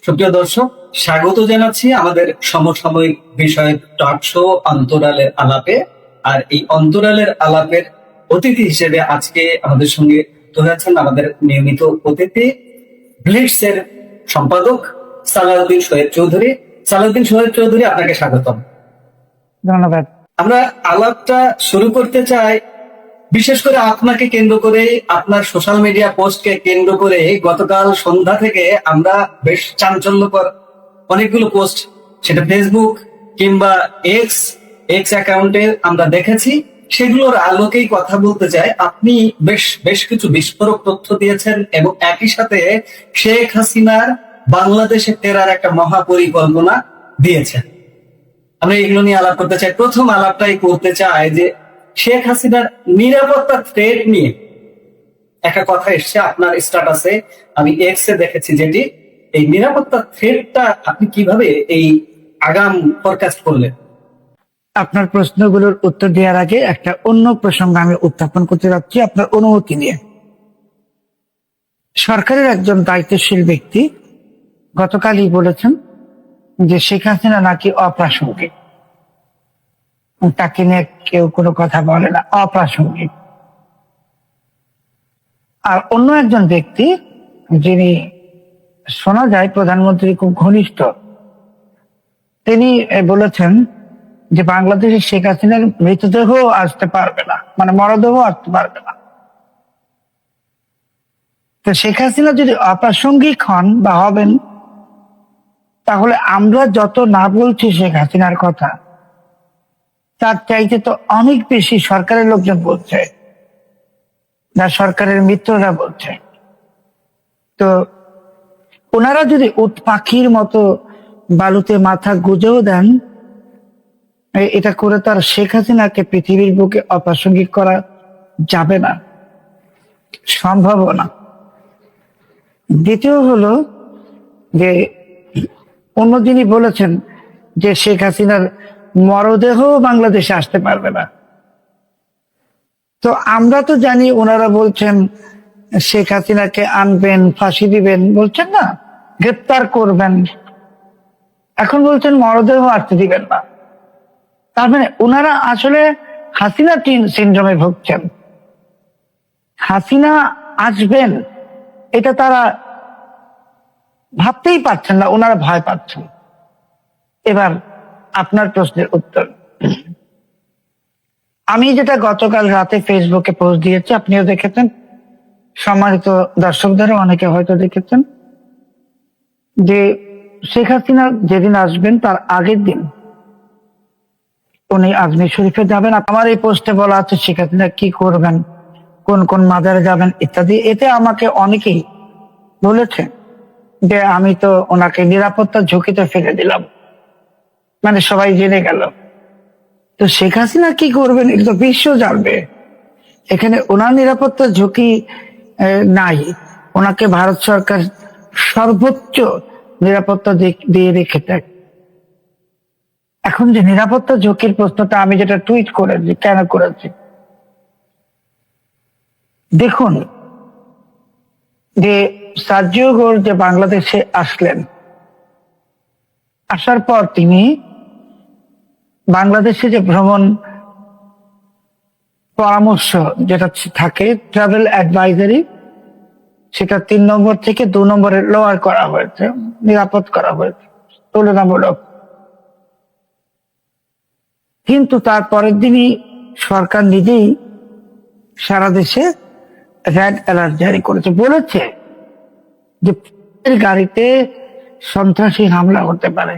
সুপ্রিয় দর্শক, স্বাগত জানাচ্ছি আমাদের সমসাময়িক বিষয়ক টক শো অন্তরালের আলাপে। আর এই অন্তরালের আলাপের অতিথি হিসেবে আজকে আমাদের সঙ্গে যুক্ত হয়েছেন আমাদের নিয়মিত অতিথি ব্লিটস এর সম্পাদক সালাউদ্দিন শহীদ চৌধুরী। সালাউদ্দিন শহীদ চৌধুরী, আপনাকে স্বাগতম। ধন্যবাদ। আমরা আলাপটা শুরু করতে চাই বিশেষ করে আপনাকে কেন্দ্র করে, আপনার সোশ্যাল মিডিয়া পোস্টকে কেন্দ্র করে। গতকাল সন্ধ্যা থেকে আমরা বেশ চাঞ্চল্যকর অনেকগুলো পোস্ট, সেটা ফেসবুক কিংবা এক্স এক্স অ্যাকাউন্টে আমরা দেখেছি। সেগুলোর আলোকেই কথা বলতে চাই। আপনি বেশ বেশ কিছু বিস্ফোরক তথ্য দিয়েছেন এবং একই সাথে শেখ হাসিনার বাংলাদেশে ফেরার একটা মহাপরিকল্পনা দিয়েছেন। আমরা এগুলো নিয়ে আলাপ করতে চাই। প্রথম আলাপটাই করতে চাই যে শেখ হাসিনার নিরাপত্তা থ্রেট নিয়ে একটা কথা এসছে আপনার স্ট্যাটাসে, আমি এক্স এ দেখেছি, যেটি এই নিরাপত্তা থ্রেটটা আপনি কিভাবে এই আগাম ফরকাস্ট করলেন? আপনার প্রশ্নগুলোর উত্তর দেওয়ার আগে একটা অন্য প্রসঙ্গ আমি উত্থাপন করতে যাচ্ছি আপনার অনুমতি নিয়ে। সরকারের একজন দায়িত্বশীল ব্যক্তি গতকালই বলেছেন যে শেখ হাসিনা নাকি অপ্রাসঙ্গিক, তাকে নিয়ে কেউ কোনো কথা বলে না, অপ্রাসঙ্গিক। আর অন্য একজন ব্যক্তি, যিনি শোনা যায় প্রধানমন্ত্রী খুব ঘনিষ্ঠ, তিনি বলেছেন যে বাংলাদেশে শেখ হাসিনার মৃতদেহ আসতে পারবে না, মানে মরদেহ আসতে পারবে না। তো শেখ হাসিনা যদি অপ্রাসঙ্গিক হন বা হবেন, তাহলে আমরা যত না বলছি শেখ হাসিনার কথা, তার চাইতে তো অনেক বেশি সরকারের লোকজন বলছে, না সরকারের মিত্ররা বলছে। তো ওনারা যদি উট পাখির মতো বালুতে মাথা গুজেও দেন, এটা করে তার শেখ হাসিনাকে পৃথিবীর বুকে অপ্রাসঙ্গিক করা যাবে না, সম্ভব না। দ্বিতীয় হলো যে অন্য যিনি বলেছেন যে শেখ হাসিনার মরদেহ বাংলাদেশে আসতে পারবে না। তো আমরা তো জানি ওনারা বলছেন শেখ হাসিনাকে আনবেন, ফাঁসি দিবেন, বলছেন না গ্রেপ্তার করবেন, এখন বলছেন মরদেহ আসতে দিবেন না। তার মানে ওনারা আসলে হাসিনা সিনড্রোমে ভুগছেন। হাসিনা আসবেন এটা তারা ভাবতেই পারছেন না, ওনারা ভয় পাচ্ছেন। এবার আপনার প্রশ্নের উত্তর, আমি যেটা গতকাল রাতে ফেসবুকে পোস্ট দিয়েছি, আপনিও দেখেছেন, সম্মানিত দর্শকদেরও অনেকে হয়তো দেখেছেন, যে শেখ হাসিনা যেদিন আসবেন তার আগের দিন উনি আজমির শরীফে যাবেন। আমার এই পোস্টে বলা আছে শেখ হাসিনা কি করবেন, কোন কোন মাজারে যাবেন ইত্যাদি। এতে আমাকে অনেকেই বলেছে যে আমি তো ওনাকে নিরাপত্তার ঝুঁকিতে ফেলে দিলাম, মানে সবাই জেনে গেল। তো শেখ হাসিনা কি করবেন এটা তো বিশ্ব জানবে। এখানে ওনার নিরাপত্তার ঝুঁকি নাই, ওনাকে ভারত সরকার সর্বোচ্চ নিরাপত্তা দিয়ে রেখেছে। এখন যে নিরাপত্তা ঝুঁকির প্রশ্নটা আমি যেটা টুইট করেছি, কেন করেছি দেখুন, যে সার্জিও গোর যে বাংলাদেশে আসলেন, আসার পর তিনি বাংলাদেশে যে ভ্রমণ পরামর্শ যেটা থাকে, ট্রাভেল অ্যাডভাইজারি, সেটা 3 নম্বর থেকে 2 নম্বরে লোয়ার করা হয়েছে, নিরাপদ করা হয়েছে তুলনামূলক। কিন্তু তার পরের দিনই সরকার নিজেই সারা দেশে রেড অ্যালার্ট জারি করেছে, বলেছে যে গাড়িতে সন্ত্রাসী হামলা হতে পারে।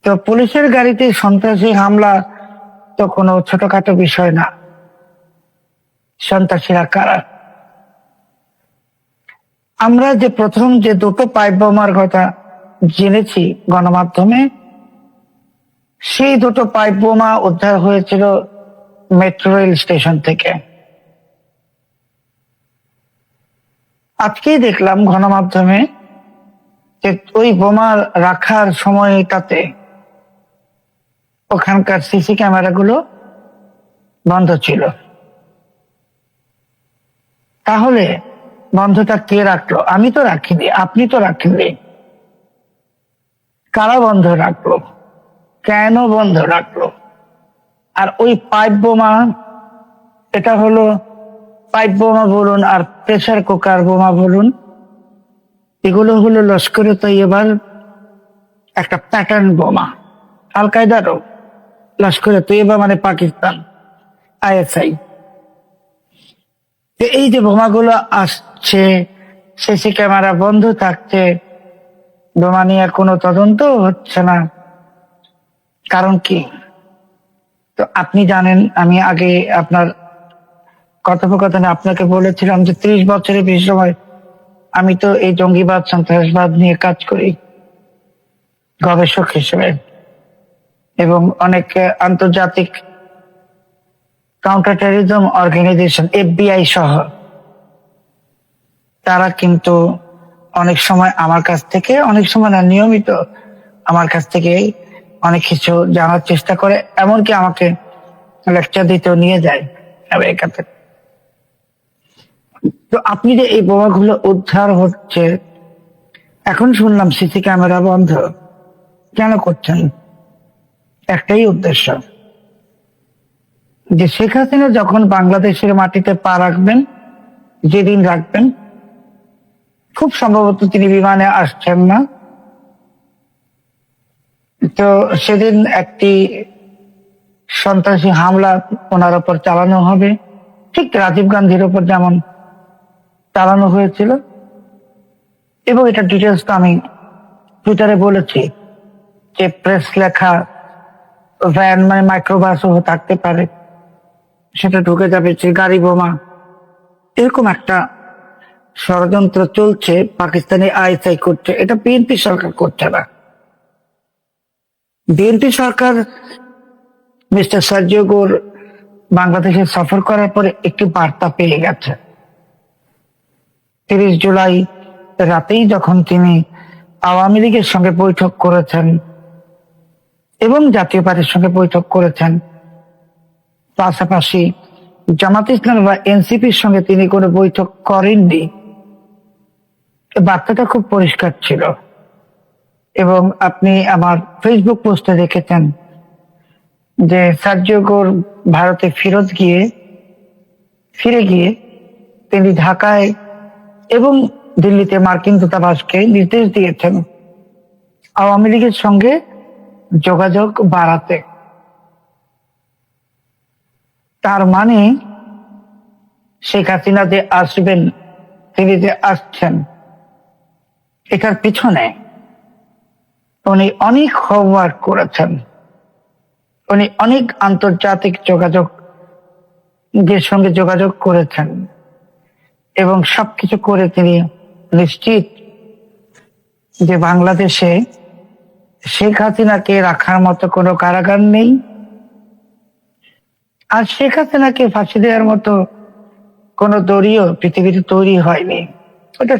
তো পুলিশের গাড়িতে সন্ত্রাসী হামলা তো কোনো ছোটখাটো বিষয় না। সন্ত্রাসীরা কারা? আমরা যে প্রথম যে 2টো পাইপ বোমার কথা জেনেছি গণমাধ্যমে, সেই 2টো পাইপ বোমা উদ্ধার হয়েছিল মেট্রো রেল স্টেশন থেকে। আজকেই দেখলাম গণমাধ্যমে যে ওই বোমা রাখার সময়টাতে ওখানকার সিসি ক্যামেরাগুলো বন্ধ ছিল। তাহলে বন্ধটা কে রাখলো? আমি তো রাখিনি, আপনি তো রাখেননি। কারা বন্ধ রাখলো? কেন বন্ধ রাখলো? আর ওই পাইপ বোমা, এটা হলো পাইপ বোমা বলুন আর প্রেসার কুকার বোমা বলুন, এগুলো হলো লস্করে তৈয়বার একটা প্যাটার্ন বোমা। আল কায়দারও লস্করে তৈয়বা মানে পাকিস্তান, আইএসআই। এই যে বোমাগুলো আসছে, সিসি ক্যামেরা বন্ধ থাকছে, বোমা নিয়ে কোনো তদন্ত হচ্ছে না, কারণ কি? তো আপনি জানেন, আমি আগে আপনার কথোপকথনে আপনাকে বলেছিলাম যে 30 বছরের বেশি সময় আমি তো এই জঙ্গিবাদ সন্ত্রাসবাদ নিয়ে কাজ করি গবেষক হিসেবে, এবং অনেক আন্তর্জাতিক কাউন্টার টেররিজম অর্গানাইজেশন এফবিআই সহ তারা কিন্তু অনেক সময় আমার কাছ থেকে, অনেক সময় না, নিয়মিত আমার কাছ থেকে অনেক কিছু জানার চেষ্টা করে, এমনকি আমাকে লেকচার দিতেও নিয়ে যায় আমেরিকাতে। তো আপনি যে এই বোমাগুলো উদ্ধার হচ্ছে, এখন শুনলাম সিসি ক্যামেরা বন্ধ, কেন করছেন? একটাই উদ্দেশ্য, যে শেখ হাসিনা যখন বাংলাদেশের মাটিতে পা রাখবেন, যেদিন রাখবেন, খুব সম্ভবত তিনি বিমানে আসছেন না, তো সেদিন একটি সন্ত্রাসী হামলা ওনার উপর চালানো হবে, ঠিক রাজীব গান্ধীর উপর যেমন চালানো হয়েছিল। এবং এটা ডিটেলস তো আমি টুইটারে বলেছি যে প্রেস লেখা ভ্যান মানে মাইক্রোবাসও থাকতে পারে, সেটা ঢুকে যাবে, যে গাড়ি বোমা, এরকম একটা ষড়যন্ত্র চলছে, পাকিস্তানি আইএসআই করছে, এটা বিএনপি সরকার করছে না। বিএনপি সরকার মিস্টার সার্জিও গোর বাংলাদেশে সফর করার পরে একটি বার্তা পেয়ে গেছে। 30 জুলাই রাতেই যখন তিনি আওয়ামী লীগের সঙ্গে বৈঠক করেছেন এবং জাতীয় পার্টির সঙ্গে বৈঠক করেছেন, পাশাপাশি জামাত ইসলাম বা এনসিপির সঙ্গে তিনি কোনো বৈঠক করেননি, বার্তাটা খুব পরিষ্কার ছিল। এবং আপনি আমার ফেসবুক পোস্টে দেখেছেন যে সার্জিও গোর ভারতে ফিরে গিয়ে তিনি ঢাকায় এবং দিল্লিতে মার্কিন দূতাবাসকে নির্দেশ দিয়েছেন আওয়ামী লীগের সঙ্গে যোগাযোগ বাড়াতে। তার মানে শেখ হাসিনা যে আসবেন, তিনি যে আসছেন, এটার পিছনে উনি অনেক হোমওয়ার্ক করেছেন, উনি অনেক আন্তর্জাতিক সঙ্গে যোগাযোগ করেছেন, এবং সবকিছু করে তিনি নিশ্চিত যে বাংলাদেশে শেখ হাসিনাকে রাখার মতো কোনো কারাগার নেই, আর শেখ হাসিনাকে ফাঁসি দেওয়ার মতো কোনো দড়িও পৃথিবীতে তৈরি হয়নি। ওটা